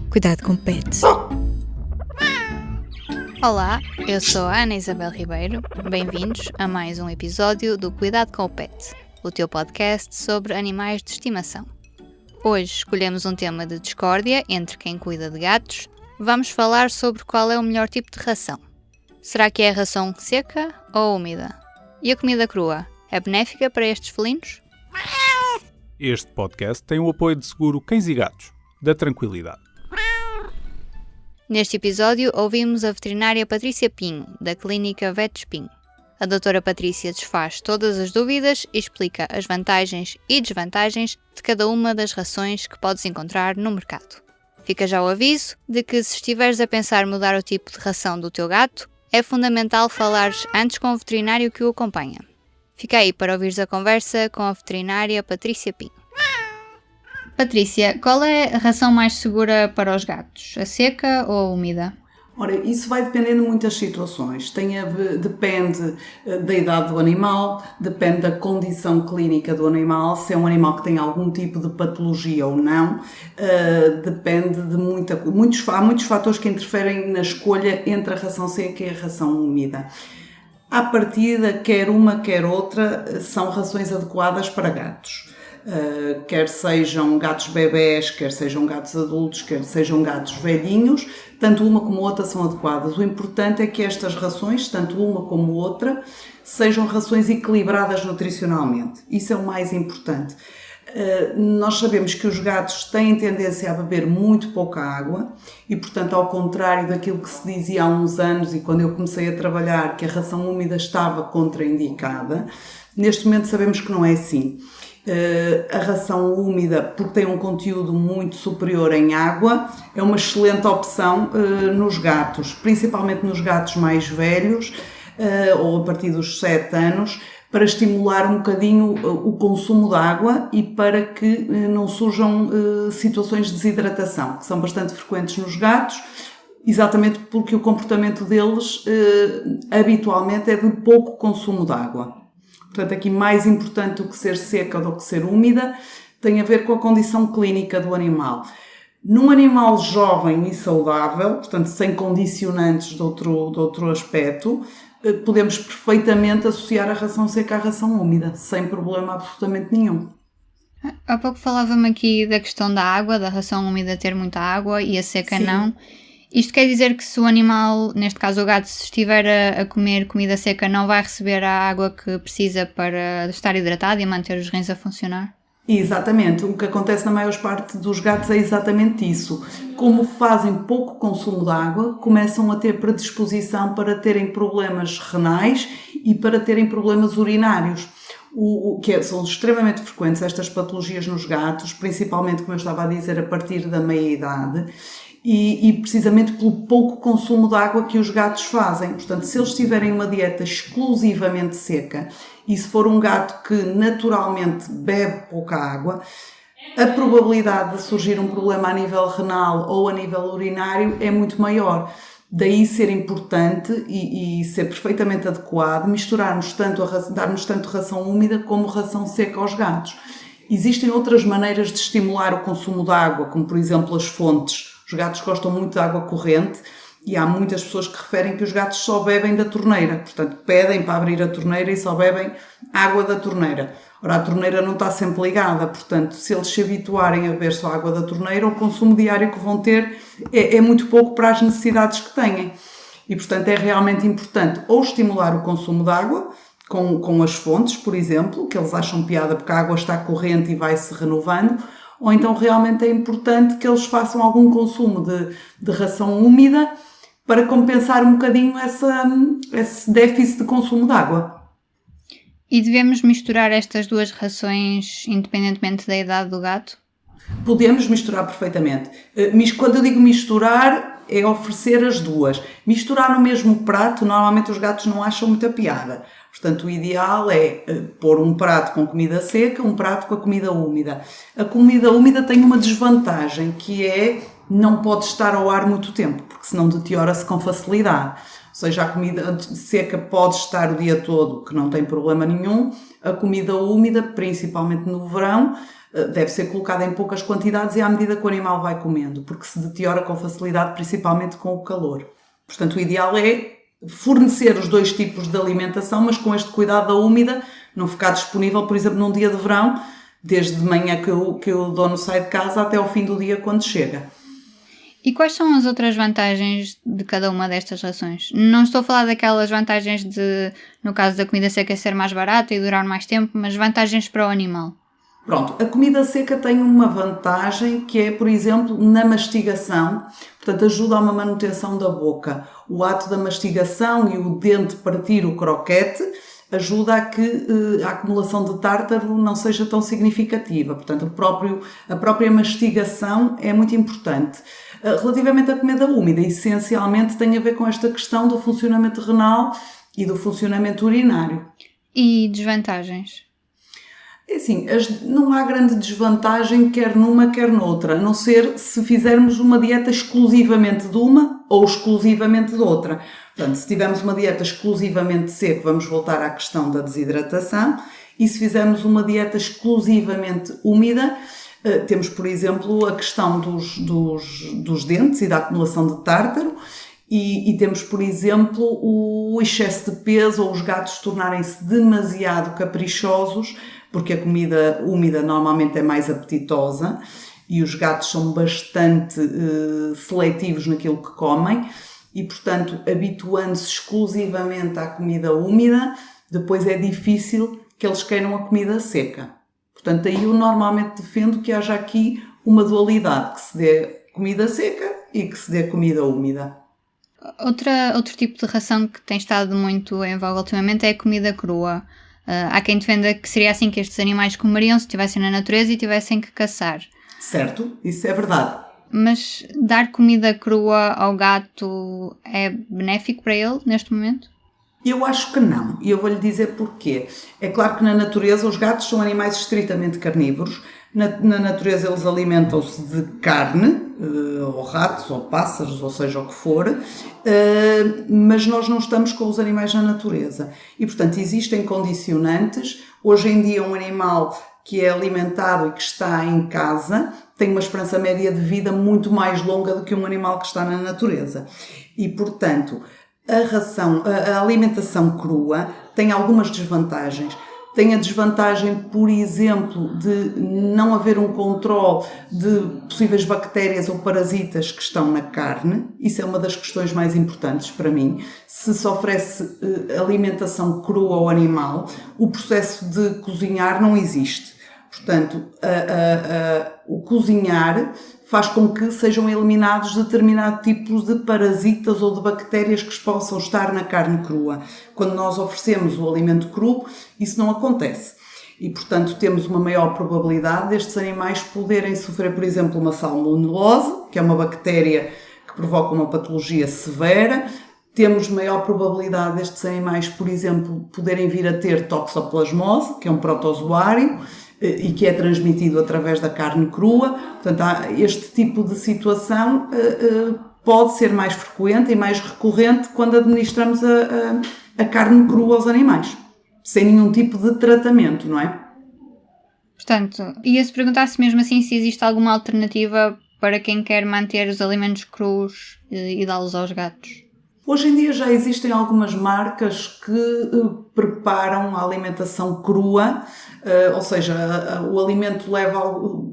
Cuidado com pets. Olá, eu sou a Ana Isabel Ribeiro. Bem-vindos a mais um episódio do Cuidado com o Pet, o teu podcast sobre animais de estimação. Hoje escolhemos um tema de discórdia entre quem cuida de gatos. Vamos falar sobre qual é o melhor tipo de ração. Será que é a ração seca ou úmida? E a comida crua é benéfica para estes felinos? Este podcast tem o apoio de Seguro Cães e Gatos, da Tranquilidade. Neste episódio ouvimos a veterinária Patrícia Pinho, da clínica VetSpin. A doutora Patrícia desfaz todas as dúvidas e explica as vantagens e desvantagens de cada uma das rações que podes encontrar no mercado. Fica já o aviso de que se estiveres a pensar mudar o tipo de ração do teu gato, é fundamental falares antes com o veterinário que o acompanha. Fica aí para ouvires a conversa com a veterinária Patrícia Pinho. Patrícia, qual é a ração mais segura para os gatos? A seca ou a úmida? Ora, isso vai dependendo de muitas situações. Depende da idade do animal, depende da condição clínica do animal, se é um animal que tem algum tipo de patologia ou não, depende de há muitos fatores que interferem na escolha entre a ração seca e a ração úmida. À partida, quer uma, quer outra, são rações adequadas para gatos. Quer sejam gatos bebés, quer sejam gatos adultos, quer sejam gatos velhinhos, tanto uma como outra são adequadas. O importante é que estas rações, tanto uma como outra, sejam rações equilibradas nutricionalmente. Isso é o mais importante. Nós sabemos que os gatos têm tendência a beber muito pouca água e, portanto, ao contrário daquilo que se dizia há uns anos e quando eu comecei a trabalhar que a ração úmida estava contraindicada, neste momento sabemos que não é assim. A ração úmida, porque tem um conteúdo muito superior em água, é uma excelente opção nos gatos, principalmente nos gatos mais velhos ou a partir dos 7 anos, para estimular um bocadinho o consumo de água e para que não surjam situações de desidratação, que são bastante frequentes nos gatos, exatamente porque o comportamento deles habitualmente é de pouco consumo de água. Portanto, aqui mais importante do que ser seca do que ser úmida, tem a ver com a condição clínica do animal. Num animal jovem e saudável, portanto sem condicionantes de outro aspecto, podemos perfeitamente associar a ração seca à ração úmida, sem problema absolutamente nenhum. Há pouco falava-me aqui da questão da água, da ração úmida ter muita água e a seca Sim. não. Isto quer dizer que se o animal, neste caso o gato, se estiver a comer comida seca, não vai receber a água que precisa para estar hidratado e manter os rins a funcionar? Exatamente. O que acontece na maior parte dos gatos é exatamente isso. Como fazem pouco consumo de água, começam a ter predisposição para terem problemas renais e para terem problemas urinários. São extremamente frequentes estas patologias nos gatos, principalmente, como eu estava a dizer, a partir da meia-idade. E precisamente pelo pouco consumo de água que os gatos fazem. Portanto, se eles tiverem uma dieta exclusivamente seca e se for um gato que naturalmente bebe pouca água, a probabilidade de surgir um problema a nível renal ou a nível urinário é muito maior. Daí ser importante e ser perfeitamente adequado misturarmos darmos tanto ração úmida como ração seca aos gatos. Existem outras maneiras de estimular o consumo de água, como por exemplo as fontes. Os gatos gostam muito de água corrente e há muitas pessoas que referem que os gatos só bebem da torneira. Portanto, pedem para abrir a torneira e só bebem água da torneira. Ora, a torneira não está sempre ligada, portanto, se eles se habituarem a beber só água da torneira, o consumo diário que vão ter é muito pouco para as necessidades que têm. E, portanto, é realmente importante ou estimular o consumo de água, com as fontes, por exemplo, que eles acham piada porque a água está corrente e vai-se renovando, ou então realmente é importante que eles façam algum consumo de ração úmida para compensar um bocadinho esse déficit de consumo de água. E devemos misturar estas duas rações independentemente da idade do gato? Podemos misturar perfeitamente. Quando eu digo misturar, é oferecer as duas. Misturar no mesmo prato, normalmente os gatos não acham muita piada. Portanto, o ideal é pôr um prato com comida seca, um prato com a comida úmida. A comida úmida tem uma desvantagem, que é não pode estar ao ar muito tempo, porque senão deteriora-se com facilidade. Ou seja, a comida seca pode estar o dia todo, que não tem problema nenhum. A comida úmida, principalmente no verão, deve ser colocada em poucas quantidades e à medida que o animal vai comendo, porque se deteriora com facilidade, principalmente com o calor. Portanto, o ideal é fornecer os dois tipos de alimentação, mas com este cuidado da úmida, não ficar disponível, por exemplo, num dia de verão, desde de manhã que o dono sai de casa até ao fim do dia quando chega. E quais são as outras vantagens de cada uma destas rações? Não estou a falar daquelas vantagens de, no caso da comida seca, ser mais barata e durar mais tempo, mas vantagens para o animal. Pronto, a comida seca tem uma vantagem que é, por exemplo, na mastigação, portanto ajuda a uma manutenção da boca. O ato da mastigação e o dente partir o croquete ajuda a que a acumulação de tártaro não seja tão significativa. Portanto, a própria mastigação é muito importante. Relativamente à comida úmida, essencialmente tem a ver com esta questão do funcionamento renal e do funcionamento urinário. E desvantagens? É assim, não há grande desvantagem quer numa quer noutra, a não ser se fizermos uma dieta exclusivamente de uma ou exclusivamente de outra. Portanto, se tivermos uma dieta exclusivamente seca, vamos voltar à questão da desidratação, e se fizermos uma dieta exclusivamente úmida, temos, por exemplo, a questão dos dentes e da acumulação de tártaro, e temos, por exemplo, o excesso de peso ou os gatos tornarem-se demasiado caprichosos, porque a comida úmida normalmente é mais apetitosa e os gatos são bastante seletivos naquilo que comem e, portanto, habituando-se exclusivamente à comida úmida, depois é difícil que eles queiram a comida seca. Portanto, aí eu normalmente defendo que haja aqui uma dualidade, que se dê comida seca e que se dê comida úmida. Outro tipo de ração que tem estado muito em voga ultimamente é a comida crua. Há quem defenda que seria assim que estes animais comeriam se estivessem na natureza e tivessem que caçar. Certo, isso é verdade. Mas dar comida crua ao gato é benéfico para ele neste momento? Eu acho que não, e eu vou-lhe dizer porquê. É claro que na natureza os gatos são animais estritamente carnívoros. Na natureza eles alimentam-se de carne, ou ratos, ou pássaros, ou seja o que for, mas nós não estamos com os animais na natureza. E, portanto, existem condicionantes. Hoje em dia um animal que é alimentado e que está em casa tem uma esperança média de vida muito mais longa do que um animal que está na natureza. E, portanto, a alimentação crua tem algumas desvantagens. Tem a desvantagem, por exemplo, de não haver um controle de possíveis bactérias ou parasitas que estão na carne. Isso é uma das questões mais importantes para mim. Se oferece alimentação crua ao animal, o processo de cozinhar não existe. Portanto, o cozinhar faz com que sejam eliminados determinados tipos de parasitas ou de bactérias que possam estar na carne crua. Quando nós oferecemos o alimento cru, isso não acontece. E, portanto, temos uma maior probabilidade destes animais poderem sofrer, por exemplo, uma salmonelose, que é uma bactéria que provoca uma patologia severa. Temos maior probabilidade destes animais, por exemplo, poderem vir a ter toxoplasmose, que é um protozoário, e que é transmitido através da carne crua. Portanto, este tipo de situação pode ser mais frequente e mais recorrente quando administramos a carne crua aos animais, sem nenhum tipo de tratamento, não é? Portanto, ia-se perguntar se mesmo assim se existe alguma alternativa para quem quer manter os alimentos crus e dá-los aos gatos. Hoje em dia já existem algumas marcas que preparam a alimentação crua, ou seja, o alimento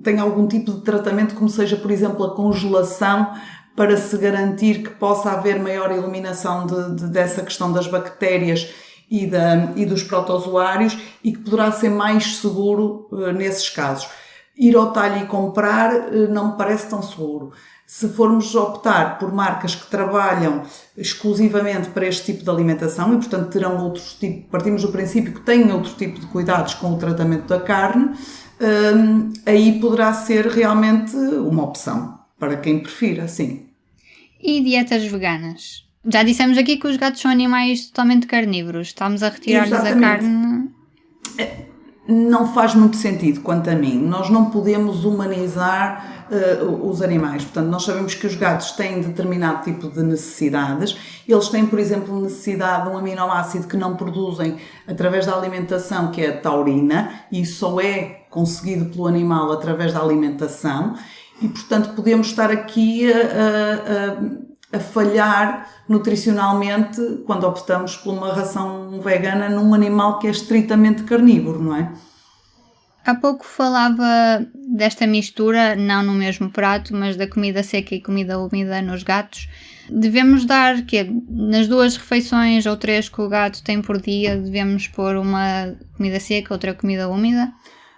tem algum tipo de tratamento, como seja, por exemplo, a congelação, para se garantir que possa haver maior eliminação dessa questão das bactérias e dos protozoários e que poderá ser mais seguro nesses casos. Ir ao talho e comprar não me parece tão seguro. Se formos optar por marcas que trabalham exclusivamente para este tipo de alimentação e, portanto, terão outros tipos, partimos do princípio que têm outro tipo de cuidados com o tratamento da carne, aí poderá ser realmente uma opção para quem prefira, sim. E dietas veganas? Já dissemos aqui que os gatos são animais totalmente carnívoros. Estamos a retirar-lhes a carne. não faz muito sentido, quanto a mim. Nós não podemos humanizar os animais. Portanto, nós sabemos que os gatos têm determinado tipo de necessidades. Eles têm, por exemplo, necessidade de um aminoácido que não produzem através da alimentação, que é a taurina, e isso só é conseguido pelo animal através da alimentação. E, portanto, podemos estar aqui a falhar nutricionalmente quando optamos por uma ração vegana num animal que é estritamente carnívoro, não é? Há pouco falava desta mistura, não no mesmo prato, mas da comida seca e comida úmida nos gatos. Devemos dar, nas 2 refeições ou 3 que o gato tem por dia, devemos pôr uma comida seca, outra comida úmida?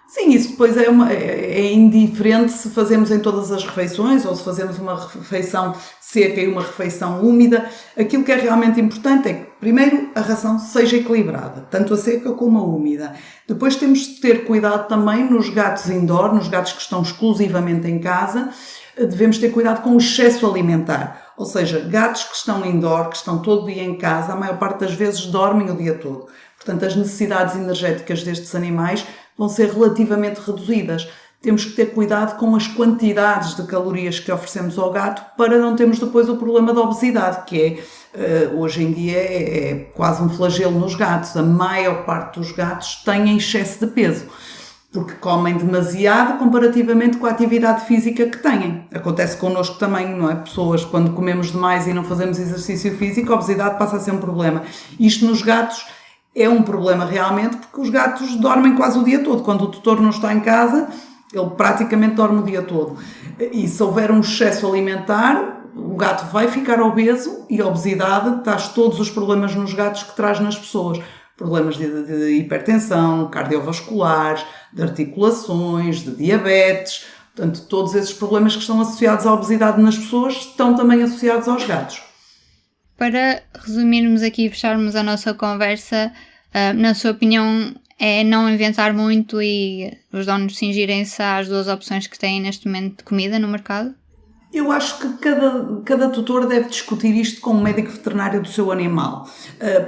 Sim, isso depois é indiferente se fazemos em todas as refeições ou se fazemos uma refeição seca e uma refeição úmida. Aquilo que é realmente importante é que, primeiro, a ração seja equilibrada, tanto a seca como a úmida. Depois temos de ter cuidado também nos gatos indoor, nos gatos que estão exclusivamente em casa, devemos ter cuidado com o excesso alimentar. Ou seja, gatos que estão indoor, que estão todo o dia em casa, a maior parte das vezes dormem o dia todo. Portanto, as necessidades energéticas destes animais vão ser relativamente reduzidas. Temos que ter cuidado com as quantidades de calorias que oferecemos ao gato para não termos depois o problema da obesidade, que hoje em dia é quase um flagelo nos gatos. A maior parte dos gatos tem excesso de peso, porque comem demasiado comparativamente com a atividade física que têm. Acontece connosco também, não é? Pessoas, quando comemos demais e não fazemos exercício físico, a obesidade passa a ser um problema. Isto nos gatos é um problema realmente, porque os gatos dormem quase o dia todo. Quando o tutor não está em casa, ele praticamente dorme o dia todo. E se houver um excesso alimentar, o gato vai ficar obeso, e a obesidade traz todos os problemas nos gatos que traz nas pessoas. Problemas de hipertensão, cardiovasculares, de articulações, de diabetes. Portanto, todos esses problemas que estão associados à obesidade nas pessoas estão também associados aos gatos. Para resumirmos aqui e fecharmos a nossa conversa, na sua opinião, é não inventar muito e os donos cingirem-se às 2 opções que têm neste momento de comida no mercado? Eu acho que cada tutor deve discutir isto com o médico veterinário do seu animal,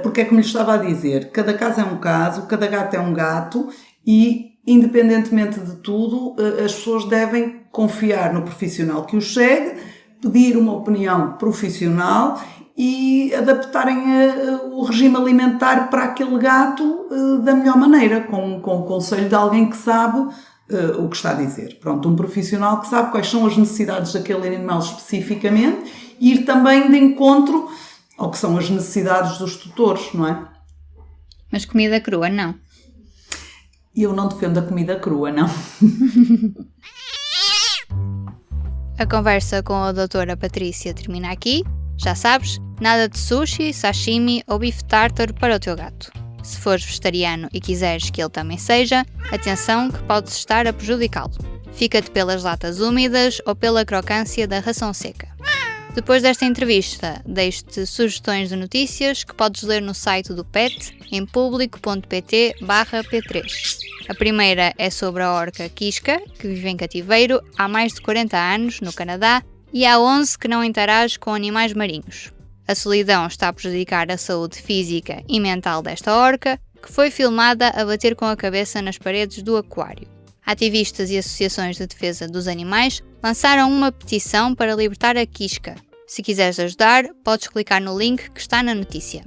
porque é como lhe estava a dizer, cada caso é um caso, cada gato é um gato e, independentemente de tudo, as pessoas devem confiar no profissional que os segue, pedir uma opinião profissional e adaptarem o regime alimentar para aquele gato da melhor maneira, com o conselho de alguém que sabe o que está a dizer. Pronto, um profissional que sabe quais são as necessidades daquele animal especificamente e ir também de encontro ao que são as necessidades dos tutores, não é? Mas comida crua, não? Eu não defendo a comida crua, não. A conversa com a doutora Patrícia termina aqui. Já sabes, nada de sushi, sashimi ou bife tártaro para o teu gato. Se fores vegetariano e quiseres que ele também seja, atenção que podes estar a prejudicá-lo. Fica-te pelas latas úmidas ou pela crocância da ração seca. Depois desta entrevista, deixo-te sugestões de notícias que podes ler no site do PET em publico.pt/P3. A primeira é sobre a orca quisca, que vive em cativeiro há mais de 40 anos no Canadá, e há 11 que não interage com animais marinhos. A solidão está a prejudicar a saúde física e mental desta orca, que foi filmada a bater com a cabeça nas paredes do aquário. Ativistas e associações de defesa dos animais lançaram uma petição para libertar a quisca. Se quiseres ajudar, podes clicar no link que está na notícia.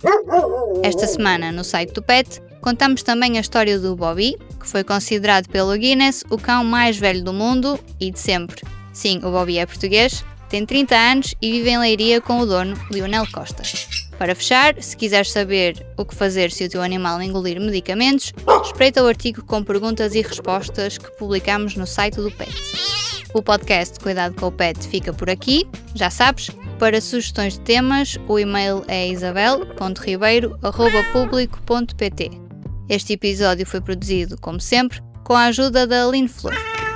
Esta semana, no site do PET, contamos também a história do Bobby, que foi considerado pelo Guinness o cão mais velho do mundo e de sempre. Sim, o Bobby é português, tem 30 anos e vive em Leiria com o dono, Lionel Costa. Para fechar, se quiseres saber o que fazer se o teu animal engolir medicamentos, espreita o artigo com perguntas e respostas que publicamos no site do PET. O podcast Cuidado com o Pet fica por aqui, já sabes, para sugestões de temas o e-mail é isabel.ribeiro@publico.pt. Este episódio foi produzido, como sempre, com a ajuda da Aline Flor.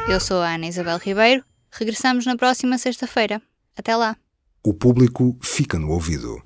Eu sou a Ana Isabel Ribeiro. Regressamos na próxima sexta-feira. Até lá! O público fica no ouvido.